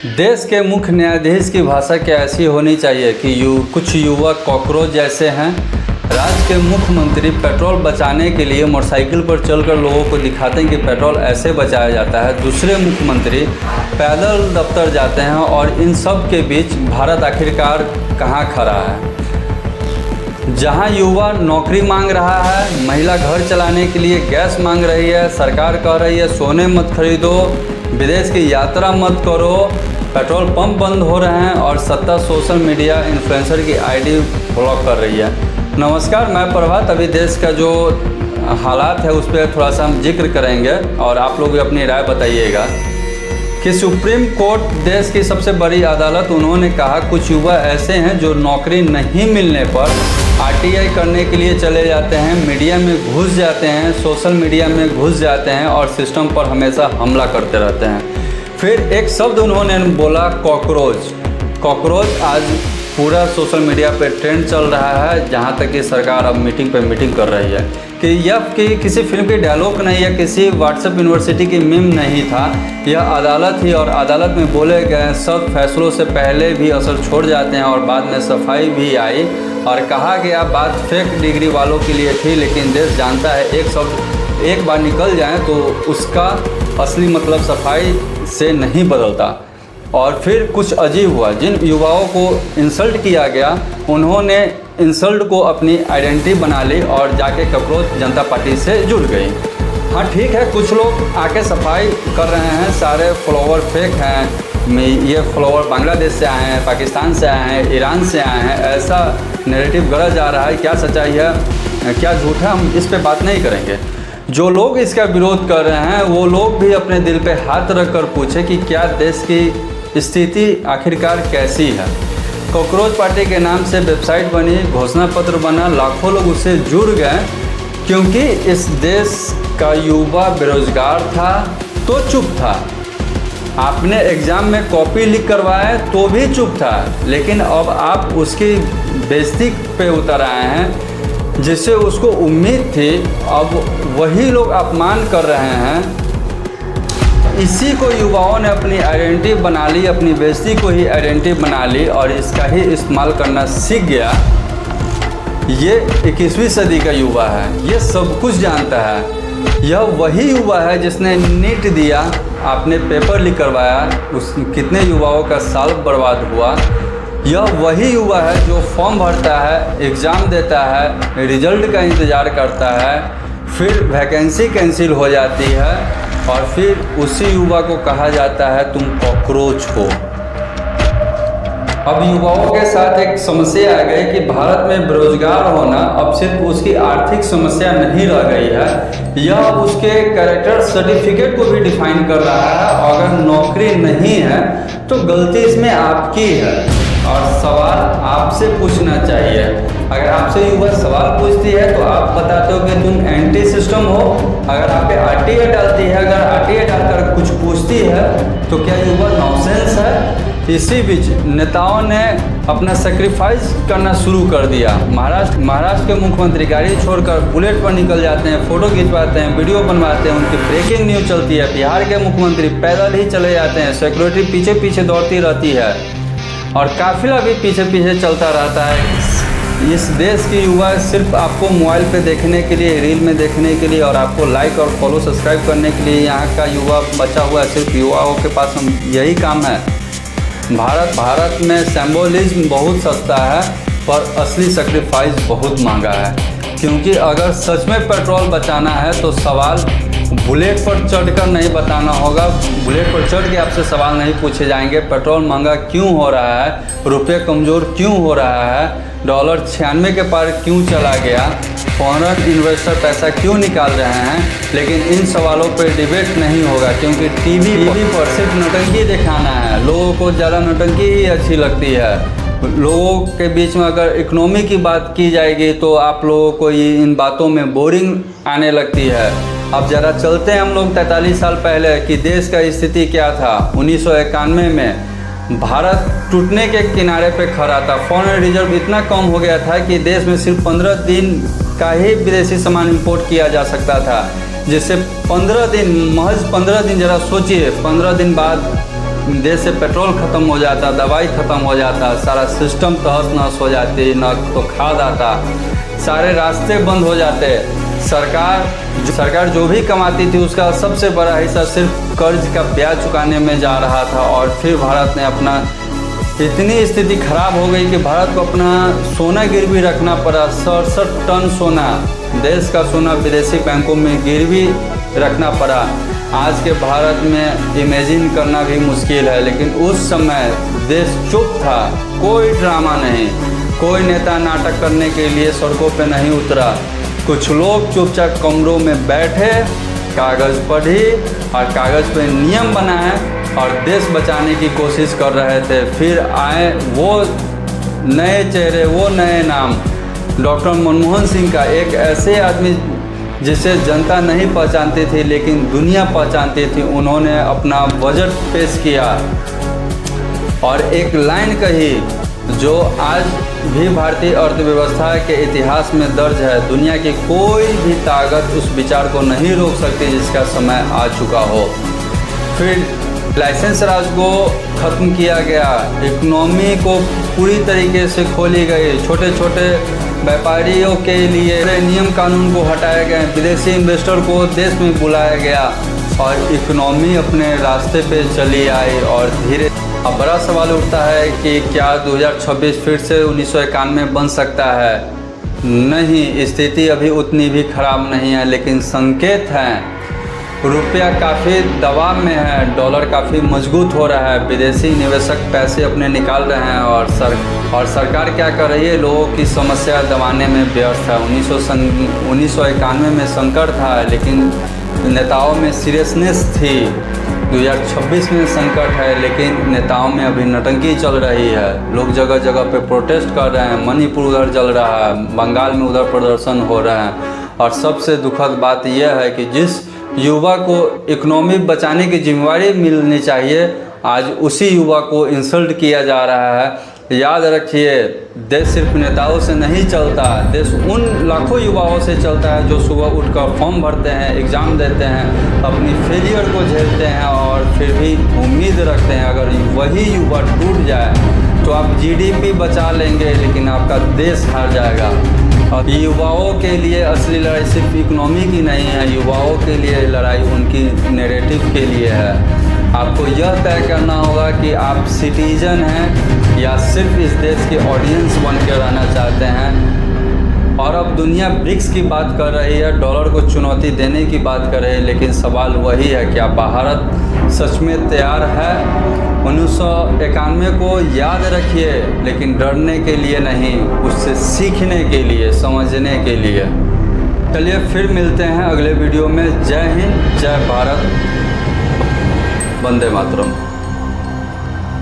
देश के मुख्य न्यायाधीश की भाषा क्या ऐसी होनी चाहिए कि कुछ युवक कॉकरोच जैसे हैं। राज्य के मुख्यमंत्री पेट्रोल बचाने के लिए मोटरसाइकिल पर चलकर लोगों को दिखाते हैं कि पेट्रोल ऐसे बचाया जाता है। दूसरे मुख्यमंत्री पैदल दफ्तर जाते हैं और इन सब के बीच भारत आखिरकार कहाँ खड़ा है। जहां युवा नौकरी मांग रहा है, महिला घर चलाने के लिए गैस मांग रही है, सरकार कह रही है सोने मत खरीदो, विदेश की यात्रा मत करो, पेट्रोल पंप बंद हो रहे हैं और सत्ता सोशल मीडिया इन्फ्लुएंसर की आईडी ब्लॉक कर रही है। नमस्कार, मैं प्रभात। अभी देश का जो हालात है उस पर थोड़ा सा हम जिक्र करेंगे और आप लोग भी अपनी राय बताइएगा कि सुप्रीम कोर्ट देश की सबसे बड़ी अदालत, उन्होंने कहा कुछ युवा ऐसे हैं जो नौकरी नहीं मिलने पर आरटीआई करने के लिए चले जाते हैं, मीडिया में घुस जाते हैं, सोशल मीडिया में घुस जाते हैं और सिस्टम पर हमेशा हमला करते रहते हैं। फिर एक शब्द उन्होंने बोला, कॉकरोच। कॉकरोच आज पूरा सोशल मीडिया पे ट्रेंड चल रहा है, जहाँ तक कि सरकार अब मीटिंग पे मीटिंग कर रही है कि यह किसी फिल्म की डायलॉग नहीं है, किसी व्हाट्सएप यूनिवर्सिटी की मीम नहीं था, यह अदालत ही। और अदालत में बोले गए सब फैसलों से पहले भी असर छोड़ जाते हैं और बाद में सफाई भी आई और कहा गया बात फेक डिग्री वालों के लिए थी, लेकिन देश जानता है एक शब्द एक बार निकल जाए तो उसका असली मतलब सफाई से नहीं बदलता। और फिर कुछ अजीब हुआ, जिन युवाओं को इंसल्ट किया गया उन्होंने इंसल्ट को अपनी आइडेंटिटी बना ली और जाके कॉकरोच जनता पार्टी से जुड़ गई। हाँ ठीक है, कुछ लोग आके सफाई कर रहे हैं, सारे फॉलोवर फेक हैं, ये फॉलोवर बांग्लादेश से आए हैं, पाकिस्तान से आए हैं, ईरान से आए हैं, ऐसा नैरेटिव गढ़ा जा रहा है। क्या सच्चाई है क्या झूठ है, हम इस पर बात नहीं करेंगे। जो लोग इसका विरोध कर रहे हैं वो लोग भी अपने दिल पे हाथ रख कर पूछे कि क्या देश की स्थिति आखिरकार कैसी है। कॉकरोच पार्टी के नाम से वेबसाइट बनी, घोषणा पत्र बना, लाखों लोग उससे जुड़ गए क्योंकि इस देश का युवा बेरोजगार था तो चुप था। आपने एग्ज़ाम में कॉपी लीक करवाया तो भी चुप था, लेकिन अब आप उसकी बेइज्जती पे उतर आए हैं जिससे उसको उम्मीद थी, अब वही लोग अपमान कर रहे हैं। इसी को युवाओं ने अपनी आइडेंटिटी बना ली, अपनी बेइज्जती को ही आइडेंटिटी बना ली और इसका ही इस्तेमाल करना सीख गया। ये 21वीं सदी का युवा है, ये सब कुछ जानता है। यह वही युवा है जिसने नीट दिया, आपने पेपर लीक करवाया, कितने युवाओं का साल बर्बाद हुआ। यह वही युवा है जो फॉर्म भरता है, एग्ज़ाम देता है, रिजल्ट का इंतज़ार करता है, फिर वैकेंसी कैंसिल हो जाती है और फिर उसी युवा को कहा जाता है तुम कॉकरोच हो। अब युवाओं के साथ एक समस्या आ गई कि भारत में बेरोजगार होना अब सिर्फ उसकी आर्थिक समस्या नहीं रह गई है, यह उसके कैरेक्टर सर्टिफिकेट को भी डिफाइन कर रहा है। अगर नौकरी नहीं है तो गलती इसमें आपकी है और सवाल आपसे पूछना चाहिए। अगर आपसे युवा सवाल पूछती है तो आप बताते हो कि तुम एंटी सिस्टम हो। अगर आप पे आरटीआई डालती है, अगर आरटीआई डालकर कुछ पूछती है तो क्या युवा नॉनसेंस है। इसी बीच नेताओं ने अपना सेक्रीफाइस करना शुरू कर दिया। महाराष्ट्र के मुख्यमंत्री गाड़ी छोड़कर बुलेट पर निकल जाते हैं, फ़ोटो खिंचवाते हैं, वीडियो बनवाते हैं, उनकी ब्रेकिंग न्यूज़ चलती है। बिहार के मुख्यमंत्री पैदल ही चले जाते हैं, सिक्योरिटी पीछे पीछे दौड़ती रहती है और काफिला भी पीछे पीछे चलता रहता है। इस देश की युवा सिर्फ आपको मोबाइल पे देखने के लिए, रील में देखने के लिए और आपको लाइक और फॉलो सब्सक्राइब करने के लिए यहाँ का युवा बचा हुआ है। सिर्फ युवाओं के पास हम यही काम है। भारत में सिंबोलिज्म बहुत सस्ता है पर असली सेक्रीफाइस बहुत महंगा है, क्योंकि अगर सच में पेट्रोल बचाना है तो सवाल बुलेट पर चढ़कर नहीं बताना होगा। बुलेट पर चढ़ के आपसे सवाल नहीं पूछे जाएंगे। पेट्रोल महंगा क्यों हो रहा है, रुपये कमज़ोर क्यों हो रहा है, डॉलर 96 के पार क्यों चला गया, फॉरेन इन्वेस्टर पैसा क्यों निकाल रहे हैं, लेकिन इन सवालों पर डिबेट नहीं होगा क्योंकि टीवी पर सिर्फ नौटंकी दिखाना है। लोगों को ज़्यादा नौटंकी ही अच्छी लगती है। लोगों के बीच में अगर इकोनॉमी की बात की जाएगी तो आप लोगों को इन बातों में बोरिंग आने लगती है। अब ज़रा चलते हैं हम लोग 43 साल पहले कि देश का स्थिति क्या था। 1991 में भारत टूटने के किनारे पे खड़ा था। फॉरेन रिजर्व इतना कम हो गया था कि देश में सिर्फ 15 दिन का ही विदेशी सामान इंपोर्ट किया जा सकता था, जिससे 15 दिन, महज 15 दिन, ज़रा सोचिए, 15 दिन बाद देश से पेट्रोल ख़त्म हो जाता, दवाई ख़त्म हो जाता, सारा सिस्टम तहस नहस हो जाती, न तो खाद आता, सारे रास्ते बंद हो जाते। सरकार जो भी कमाती थी उसका सबसे बड़ा हिस्सा सिर्फ कर्ज का ब्याज चुकाने में जा रहा था। और फिर भारत ने अपना इतनी स्थिति खराब हो गई कि भारत को अपना सोना गिरवी रखना पड़ा। 67 टन सोना, देश का सोना विदेशी बैंकों में गिरवी रखना पड़ा। आज के भारत में इमेजिन करना भी मुश्किल है, लेकिन उस समय देश चुप था, कोई ड्रामा नहीं, कोई नेता नाटक करने के लिए सड़कों पे नहीं उतरा। कुछ लोग चुपचाप कमरों में बैठे, कागज़ पढ़ी और कागज़ पे नियम बनाए और देश बचाने की कोशिश कर रहे थे। फिर आए वो नए चेहरे, वो नए नाम। डॉक्टर मनमोहन सिंह का, एक ऐसे आदमी जिसे जनता नहीं पहचानती थी लेकिन दुनिया पहचानती थी, उन्होंने अपना बजट पेश किया और एक लाइन कही जो आज भी भारतीय अर्थव्यवस्था के इतिहास में दर्ज है। दुनिया की कोई भी ताकत उस विचार को नहीं रोक सकती जिसका समय आ चुका हो। फिर लाइसेंस राज को ख़त्म किया गया, इकोनॉमी को पूरी तरीके से खोली गई, छोटे छोटे व्यापारियों के लिए नियम कानून को हटाया गया, विदेशी इन्वेस्टर को देश में बुलाया गया और इकोनॉमी अपने रास्ते पे चली आई। और धीरे अब बड़ा सवाल उठता है कि क्या 2026 फिर से 1991 बन सकता है? नहीं, स्थिति अभी उतनी भी खराब नहीं है, लेकिन संकेत हैं। रुपया काफ़ी दबाव में है, डॉलर काफ़ी मजबूत हो रहा है, विदेशी निवेशक पैसे अपने निकाल रहे हैं और सरकार क्या कर रही है? लोगों की समस्या दबाने में व्यस्त है। 1991 में संकट था लेकिन नेताओं में सीरियसनेस थी। 2026 में संकट है लेकिन नेताओं में अभी नटंकी चल रही है। लोग जगह जगह पे प्रोटेस्ट कर रहे हैं, मणिपुर उधर चल रहा है, बंगाल में उधर प्रदर्शन हो रहे हैं। और सबसे दुखद बात यह है कि जिस युवा को इकोनॉमी बचाने की जिम्मेवारी मिलनी चाहिए, आज उसी युवा को इंसल्ट किया जा रहा है। याद रखिए, देश सिर्फ नेताओं से नहीं चलता, देश उन लाखों युवाओं से चलता है जो सुबह उठकर फॉर्म भरते हैं, एग्ज़ाम देते हैं, अपनी फेलियर को झेलते हैं और फिर भी उम्मीद रखते हैं। अगर वही युवा टूट जाए तो आप जीडीपी बचा लेंगे लेकिन आपका देश हार जाएगा। और युवाओं के लिए असली लड़ाई सिर्फ इकोनॉमी की नहीं है, युवाओं के लिए लड़ाई उनकी नैरेटिव के लिए है। आपको यह तय करना होगा कि आप सिटीजन हैं या सिर्फ इस देश के ऑडियंस बन के रहना चाहते हैं। और अब दुनिया ब्रिक्स की बात कर रही है, डॉलर को चुनौती देने की बात कर रही है, लेकिन सवाल वही है, क्या भारत सच में तैयार है? 1991 को याद रखिए, लेकिन डरने के लिए नहीं, उससे सीखने के लिए, समझने के लिए। चलिए फिर मिलते हैं अगले वीडियो में। जय हिंद, जय भारत, वंदे मातरम।